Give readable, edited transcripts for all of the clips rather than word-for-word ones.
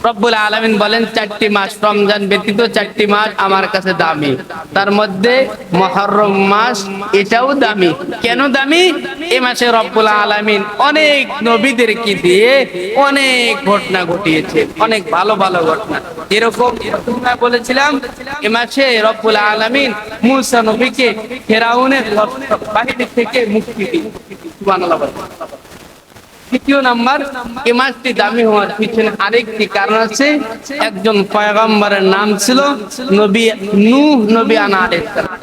রব্বুল আলামিন বলেন 4টি মাস, রমজান ব্যতীত 4টি মাস আমার কাছে দামি। তার মধ্যে মুহররম মাস এটাও দামি। কেন দামি? এই মাসে রব্বুল আলামিন অনেক নবীদেরকে দিয়ে অনেক ঘটনা ঘটিয়েছে, অনেক ভালো ভালো ঘটনা। যেরকম বলেছিলাম, এই মাসে রব্বুল আলামিন মূসা নবীকে ফিরআউনের বাহিনী থেকে মুক্তি দিয়েছে। সুবহানাল্লাহ। দ্বিতীয় নাম্বার, এই মাসটি দামি হওয়ার পিছনে আরেকটি কারণ আছে। একজন পয়গম্বরের নাম ছিল নবী নূহ নবী আলাইহিস সালাম।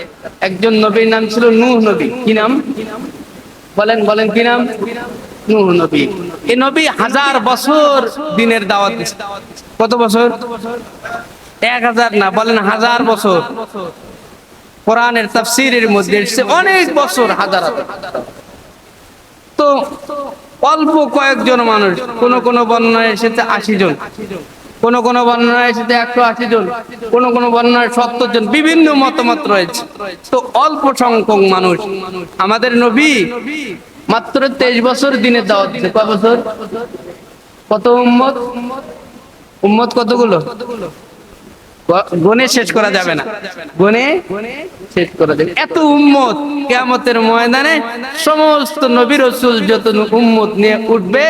একজন নবীর নাম ছিল নূহ নবী। কি নাম বলেন? বলেন কি নাম? নূহ নবী। এই নবী 1000 বছর দিনের দাওয়াত দিয়েছেন। কত বছর? 1000 না, বলেন 1000 বছর। কোরআনের তাফসীরের মধ্যে এসেছে অনেক বছর, হাজার হাজার। তো অল্প কয়েকজন মানুষ, কোন কোন বর্ণনায় এসেছে 80 জন, কোন কোন বর্ণনায় এসেছে 180 জন, কোন কোন বর্ণনায় 70 জন, বিভিন্ন মতামত রয়েছে। তো অল্প সংখ্যক মানুষ। আমাদের নবী মাত্র 23 বছর দিনের দাওয়াত দিয়েছে। কয় বছর? কত উম্মত? উম্মত কতগুলো? গুণে শেষ করা যাবে না, গুণে শেষ করা যাবে। এত উম্মত, কিয়ামতের ময়দানে সমস্ত নবী রাসূল যত উম্মত নিয়ে উঠবে,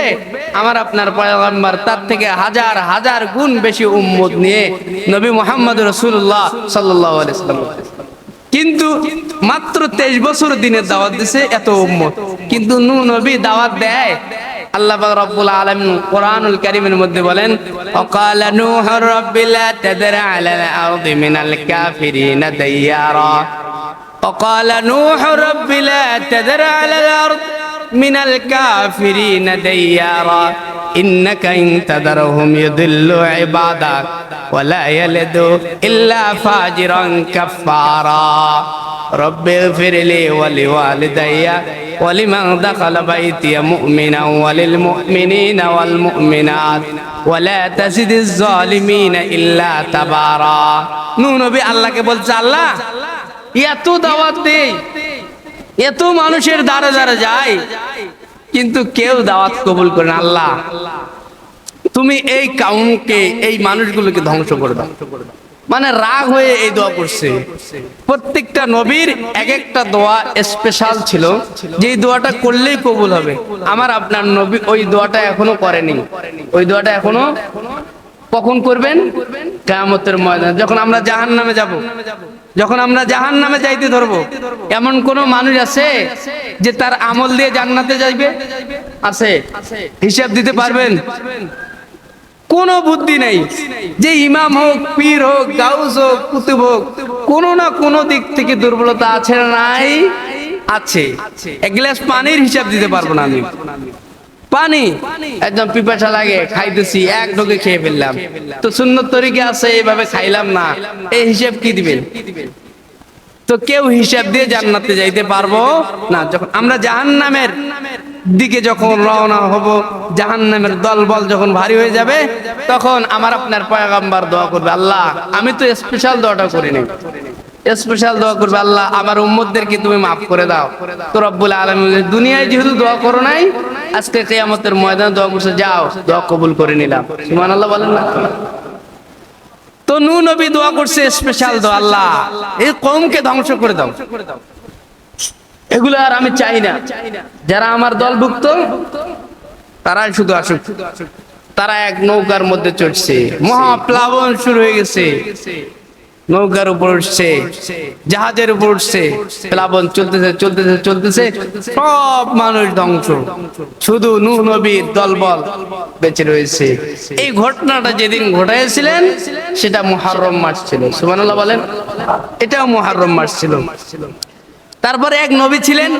আমার আপনার পয়গম্বর তার থেকে হাজার হাজার গুণ বেশি উম্মত নিয়ে নবী মুহাম্মদ রাসূলুল্লাহ সাল্লাল্লাহু আলাইহি ওয়াসাল্লাম। কিন্তু মাত্র 23 বছর দিনের দাওয়াত দিয়েছে, এত উম্মত। কিন্তু নূহ নবী দাওয়াত দেয়। আল্লাহ পাক রব্বুল আলামিন কোরআনুল কারীমের মধ্যে বলেন, ওয়াকালা নূহু রাব্বি লা তাযর আলাল আরদি মিনাল কাফিরিনা দাইয়ারা। ওয়াকালা নূহু রাব্বি লা তাযর আলাল আরদি মিনাল কাফিরিনা দাইয়ারা ইন্নাকা ইন তাযরহুম ইউদিল্লু ইবাদাক ওয়া লা ইয়ালিদু ইল্লা ফাজিরান কাফফারা। رب اغفر لي ولوالدي ولمن دخل بيتي مؤمنا وللمؤمنين والمؤمنات ولا تزد الظالمين إلا تبارا। নূহ নবী আল্লাহকে বলছে, আল্লাহ এত দাওয়াত দেই, এত মানুষের দ্বারে দ্বারে যায়, কিন্তু কেউ দাওয়াত কবুল করে না। আল্লাহ তুমি এই কওমকে, এই মানুষগুলোকে ধ্বংস করে দাও। মানে রাগ হয়ে এই দোয়া করছে। প্রত্যেকটা নবীর এক একটা দোয়া স্পেশাল ছিল, যে দোয়াটা করলেই কবুল হবে। আমার আপনার নবী ওই দোয়াটা এখনো করেনি। ওই দোয়াটা এখনো কখন করবেন? কিয়ামতের ময়দানে, যখন আমরা জাহান্নামে যাব। যখন আমরা জাহান্নামে যাইতে ধরবো, এমন কোন মানুষ আছে যে তার আমল দিয়ে জান্নাতে যাইবে? আছে? হিসাব দিতে পারবেন? কোন বুদ্ধি নেই। যে ইমাম হোক, পীর হোক, গাউস হোক, কুতুব হোক, কোন না কোন দিক থেকে দুর্বলতা আছে না নাই? আছে। এক গ্লাস পানির হিসাব দিতে পারবো না আমি। পানি একদম পিপাসা লাগে, খাইতেছি, এক ঢোকে খেয়ে ফেললাম, তো সুন্নত তরিকা আছে, এইভাবে খাইলাম না, এই হিসাব কি দিবেন? তো কেউ হিসাব দিয়ে জান্নাতে যাইতে পারবো না। যখন আমরা জাহান্নামের দিকে যখন রওনা হব, জাহান্নামের দলবল যখন ভারী হয়ে যাবে, তখন আমার আপনার পয়গম্বর দোয়া করবে, আল্লাহ আমি তো স্পেশাল দোয়াটা করিনি, স্পেশাল দোয়া করবে, আল্লাহ আমার উম্মতদেরকে তুমি মাফ করে দাও। তো রব্বুল আলামিন দুনিয়ায় যেহেতু দোয়া করো নাই, আজকে কিয়ামতের ময়দানে দোয়া করছে, যাও দোয়া কবুল করে নিলাম। সুবহানাল্লাহ বলেন না? তো নূহ নবী দোয়া করছে স্পেশাল দোয়া, আল্লাহ এই কওমকে ধ্বংস করে দাও। এগুলো আর আমি চাই না। যারা আমার দলভুক্ত তারাই শুধু আসুক। তারা এক নৌকার মধ্যে চড়ছে, মহাপ্লাবন শুরু হয়ে গেছে, নৌকার উপর উঠছে, জাহাজের উপর উঠছে, প্লাবন চলতেছে চলতেছে চলতেছে, সব মানুষ ধ্বংস, শুধু নূহ নবীর দলবল বেঁচে রয়েছে। এই ঘটনাটা যেদিন ঘটাইছিলেন সেটা মুহররম মাস ছিল। সুবহানাল্লাহ বলেন? এটাও মুহররম মাস ছিল। তারপরে এক নবী ছিলেন,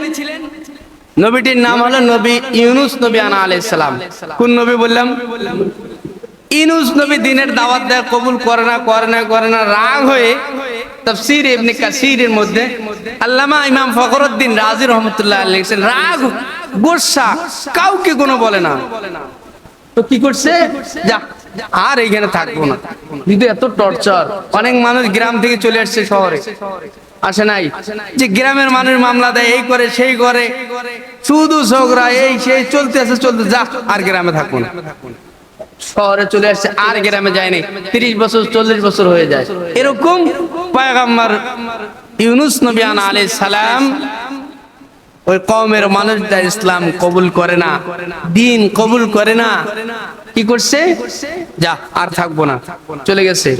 নবীটির নাম হলো নবী ইউনুস নবী আলাইহিস সালাম। কোন নবী বললাম? ইউনুস নবী দিনের দাওয়াত দেয়, কবুল করে না করে না করে না, রাগ হয়ে তাফসীর ইবনে কাসীরের মধ্যে আল্লামা ইমাম ফখরুদ্দীন রাজি রাহমাতুল্লাহ আলাইহি লিখেছেন, রাগ গোসা কাউকে কোনো বলে না। তো কি করছে? যা আর এখানে থাকবো না। কিন্তু এত টর্চার, অনেক মানুষ গ্রাম থেকে চলে আসছে শহরে, আসে নাই? যে গ্রামের মানুষ মামলা দেয়, এই করে সেই করে, শুধু ঝগড়া এই সেই চলতে আছে, চলতে, যা আর গ্রামে থাকবো না। শহরে চলে আসছে, আর গ্রামে যায়নি, 30 বছর 40 বছর হয়ে যায়। এরকম পয়গম্বর ইউনুস নবী আলাইহিস সালাম ওই কওমের মানুষরা ইসলাম কবুল করে না, দ্বীন কবুল করে না, কি করছে, যা আর থাকবো না, চলে গেছে,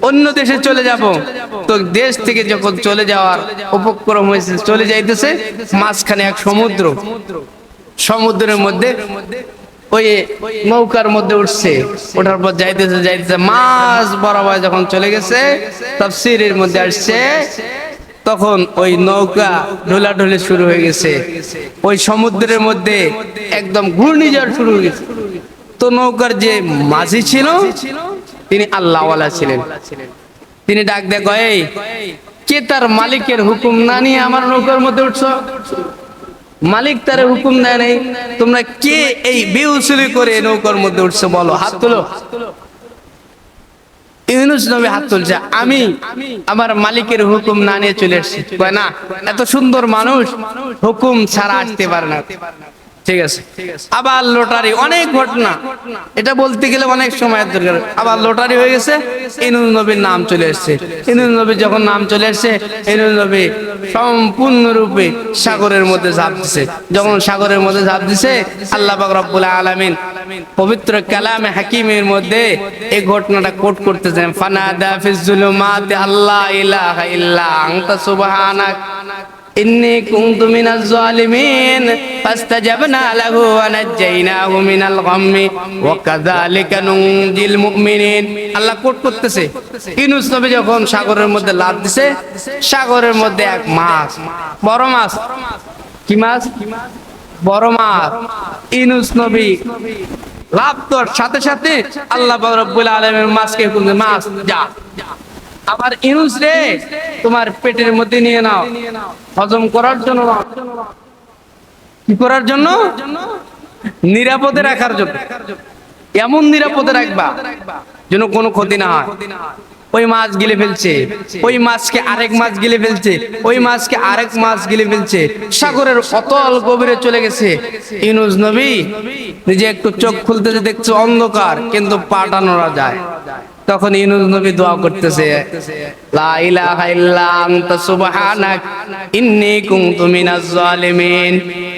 অন্য দেশে চলে যাব। তো দেশ থেকে যখন চলে যাওয়ার উপক্রম হয়েছে, চলে যাইতেছে, মাঝখানে এক সমুদ্র, সমুদ্রের মধ্যে ওই নৌকার মধ্যে উঠছে, ওঠার পর যাইতেছে যাইতেছে মাছ বরাবর যখন চলে গেছে, তাফসীরের মধ্যে আসছে তখন ওই নৌকা ঢোলাঢুলি শুরু হয়ে গেছে, ওই সমুদ্রের মধ্যে একদম ঘূর্ণিঝড় শুরু হয়ে গেছে। তো নৌকার যে মাঝি ছিল তিনি আল্লাহওয়ালা ছিলেন, তিনি ডাক দেয়, এই কে তার মালিকের হুকুম না নিয়ে আমার নৌকার মধ্যে উঠছো? মালিক তার হুকুম দেয় নাই, তোমরা কে এই বেউসুলি করে নৌকার মধ্যে উঠছো বলো, হাত তোলো। ইউনুস নবী হাত তুলছে, আমি আমার মালিকের হুকুম না নিয়ে চলে এসেছি। কয় না, এত সুন্দর মানুষ হুকুম ছাড়া আসতে পারে না। ঠিক আছে, আবার লটারি, অনেক ঘটনা, এটা বলতে গেলে অনেক সময়ের দরকার। আবার লটারি হয়ে গেছে, ইউনুস নবীর নাম চলে এসেছে। ইউনুস নবী যখন নাম চলে এসেছে, ইউনুস নবী সম্পূর্ণরূপে সাগরের মধ্যে ঝাঁপ দিছে। যখন সাগরের মধ্যে ঝাঁপ দিছে, আল্লাহ পাক রব্বুল আলামিন পবিত্র কালামে হাকিমের মধ্যে এই ঘটনাটা কোট করতেছেন, ফানাদা ফিজ জুলুমাতি আল্লা ইলাহা ইল্লা আনতা সুবহানাক ইন্নী কুনতু মিনাজ জালিমিন ফাস্তাজাবনা লাহু ওয়া নাজাইনাহু মিনাল গাম্মি ওয়া কাযালিকা নুনজিল মুমিনিন। আল্লাহ কোট করতেছে, ইউনুস নবী যখন সাগরের মধ্যে লাফ দিছে, সাগরের মধ্যে এক মাছ, বড় মাছ, কি মাছ, বড় মাছ। ইউনুস নবী লাফ দেওয়ার সাথে সাথে আল্লাহ পাক রব্বুল আলামিন মাছকে হুকুম দেন, মাছ যা, আবার ইউনুস রে তোমার পেটের মধ্যে নিয়ে নাও, হজম করার জন্য, কি করার জন্য, নিরাপদে রাখার জন্য। এমন নিরাপদে রাখবা যেন কোনো ক্ষতি না হয়। ওই মাছ গিলে ফেলছে, ওই মাছকে আরেক মাছ গিলে ফেলছে, ওই মাছকে আরেক মাছ গিলে ফেলছে, সাগরের অতল গভীরে চলে গেছে। ইউনুস নবী নিজে একটু চোখ খুলতেছে, দেখছে অন্ধকার, কিন্তু পাটা নড়া যায়। তখন ইউনুস নবী দোয়া করতেছে, লা ইলাহা ইল্লা আনতা সুবহানাক ইন্নী কুনতু মিনাজ জালিমিন,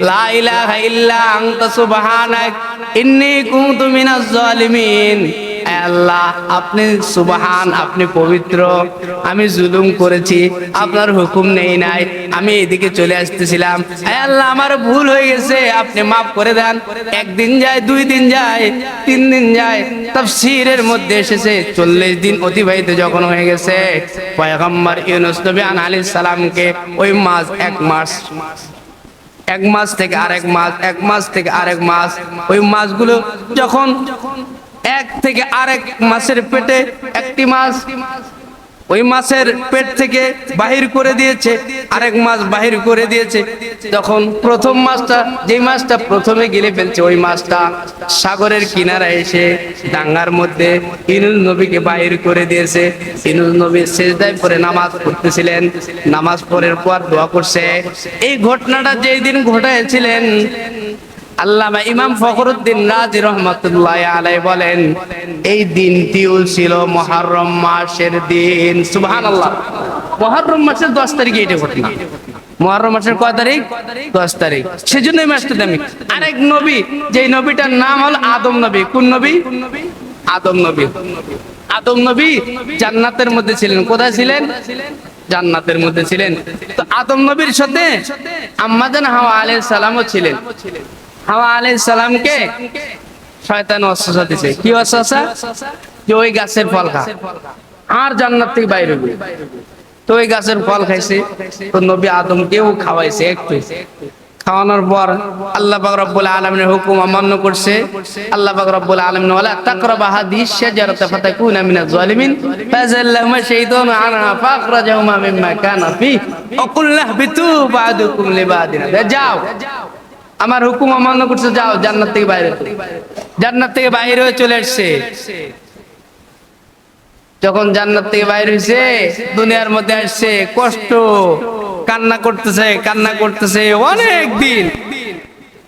লা ইলাহা ইল্লা আনতা সুবহানাক ইন্নী কুনতু মিনাজ জালিমিন। আল্লাহ আপনি সুবহান, আপনি পবিত্র, আমি জুলুম করেছি, আপনার হুকুম নেই নাই, আমি এদিকে চলে আসতেছিলাম, আল্লাহ আমার ভুল হয়ে গেছে, আপনি মাফ করে দেন। একদিন যায়, 2 দিন যায়, 3 দিন যায়, তাফসীরের মধ্যে এসেছে 40 দিন অতিবাহিত যখন হয়ে গেছে, পয়গম্বর ইউনুস নবী আলাইহিস সালামকে ওই মাছ এক মাস থেকে আরেক মাস, এক মাস থেকে আরেক মাস, ওই মাছগুলো যখন এক থেকে আরেক মাছের পেটে একটি মাছ ওই মাছের পেট থেকে বাহির করে দিয়েছে, আরেক মাছ বাহির করে দিয়েছে। তখন প্রথম মাছটা, যে মাছটা প্রথমে গিলে ফেলছে, ওই মাছটা সাগরের কিনারায় এসে ডাঙ্গার মধ্যে ইউনুস নবীকে বাহির করে দিয়েছে। ইউনুস নবী সিজদায় পড়ে নামাজ পড়তেছিলেন, নামাজ পড়ার পর দোয়া করছে। এই ঘটনাটা যেই দিন ঘটাইছিলেন, আল্লামা ইমাম ফখরুদ্দিন রাজি রহমাতুল্লাহি আলাইহি বলেন, এই দিনটিও ছিল মুহররম মাসের দিন। সুবহানাল্লাহ, মুহররম মাসের 10 তারিখে এটা ঘটনা। মুহররম মাসের কয় তারিখ? 10 তারিখ। সেজন্য এই মাসটা দামি। আরেক নবী, যেই নবীটার নাম হলো আদম নবী। কোন নবী? আদম নবী। আদম নবী জান্নাতের মধ্যে ছিলেন। কোথায় ছিলেন? জান্নাতের মধ্যে ছিলেন। তো আদম নবীর সাথে আম্মা জান হাওয়া আলাইহিস সালামও ছিলেন। হাওয়া আলাইহিস সালামকে শয়তান ওয়াসওয়াসা দিয়েছে। কি ওয়াসওয়াসা? যে ওই গাছের ফল খা, আর জান্নাত থেকে বাইরে হবে। তো ওই গাছের ফল খাইছে, তো নবী আদমকেও খাওয়াইছে একটু। খাওয়ানোর পর আল্লাহ পাক রব্বুল আলামিনের হুকুম অমান্য করছে। আল্লাহ পাক রব্বুল আলামিন ওয়ালা তাকরাবা হাদিস শাজারাতা ফাতাকুনা মিনাজ জালিমিন ফাযাল্লাহুমা শাইতানু আনহা ফাখরাজাহুমা মিম্মা কানা ফি ওয়া কুল্লা বিতু বা'দুকুম লিবাদিন। যাও, আমার হুকুম অমান্য করছে, যাও জান্নাত থেকে বাইরে। জান্নাত থেকে বাইরে হয়ে চলে আসছে। যখন জান্নাত থেকে বাইরে হয়েছে, দুনিয়ার মধ্যে আসছে, কষ্ট, কান্না করতেছে অনেক দিন।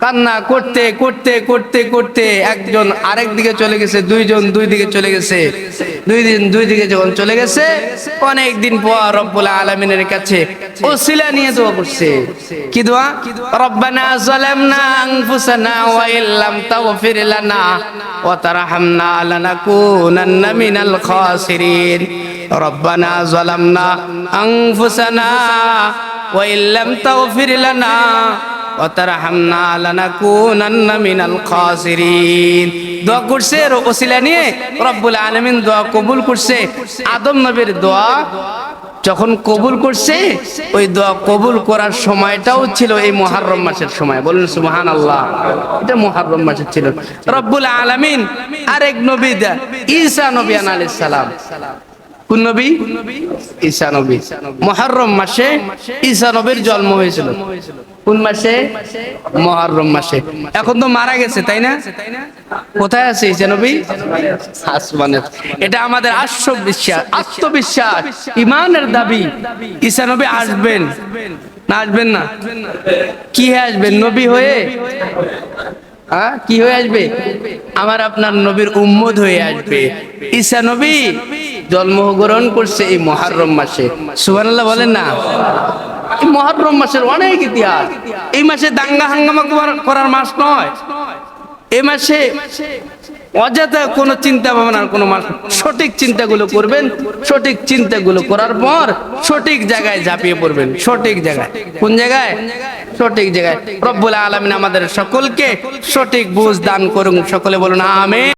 কান্না করতে করতে করতে করতে একজন আরেক দিকে চলে গেছে, দুইজন দুই দিকে চলে গেছে। দুই দিকে যখন চলে গেছে, অনেক দিন পর রব্বুল আলামিনের কাছে ওসিলা নিয়ে দোয়া করছে। কি দোয়া? রব্বানা যালামনা আনফুসানা ওয়া ইল্লাম তাগফির লানা ওয়া তারহামনা লানাকুনান্না মিনাল খাসিরিন। রব্বানা যালামনা আনফুসানা ওয়া ইল্লাম তাগফির লানা ওয়া তারহামনা লানাকুনান্না মিনাল খাসিরিন। দোয়া করছে ওসিলা নিয়ে, রব্বুল আলামিন দোয়া কবুল করছে। আদম নবীর দোয়া যখন কবুল করছে, ওই দোয়া কবুল করার সময়টাও ছিল এই মুহররম মাসের সময়। বলুন সুবহানাল্লাহ। এটা মুহররম মাসে ছিল। রব্বুল আলামিন আরেক নবী ঈসা নবী আলাইহিস সালাম, কোন নবী? ঈসা নবী। মুহররম মাসে ঈসা নবীর জন্ম হয়েছিল। কোন মাসে? মুহররম মাসে। এখন তো মারা গেছে, তাই না? কোথায় আছে ঈসা নবী? আসমানে। এটা আমাদের আত্মবিশ্বাস, ঈমানের দাবি। ঈসা নবী আসবেন না আসবেন না? কি হয়ে আসবেন? নবী হয়ে? কি হয়ে আসবে? আমার আপনার নবীর উম্মত হয়ে আসবে। ঈসা নবী জন্মগ্রহণ করছে এই মুহররম মাসে। সুবহানাল্লাহ বলেন না? এই মুহররম মাসের অনেক ইতিহাস। এই মাসে দাঙ্গা হাঙ্গামা করার মাস নয়। এই মাসে অযথা কোনো চিন্তা ভাবনার কোনো মাস। সঠিক চিন্তাগুলো করবেন, সঠিক চিন্তাগুলো করার পর সঠিক জায়গায় ঝাঁপিয়ে পড়বেন। সঠিক জায়গায়। কোন জায়গায়? সঠিক জায়গায়। রব্বুল আলামিন আমাদের সকলকে সঠিক বুঝ দান করুন। সকলে বলুন আমিন।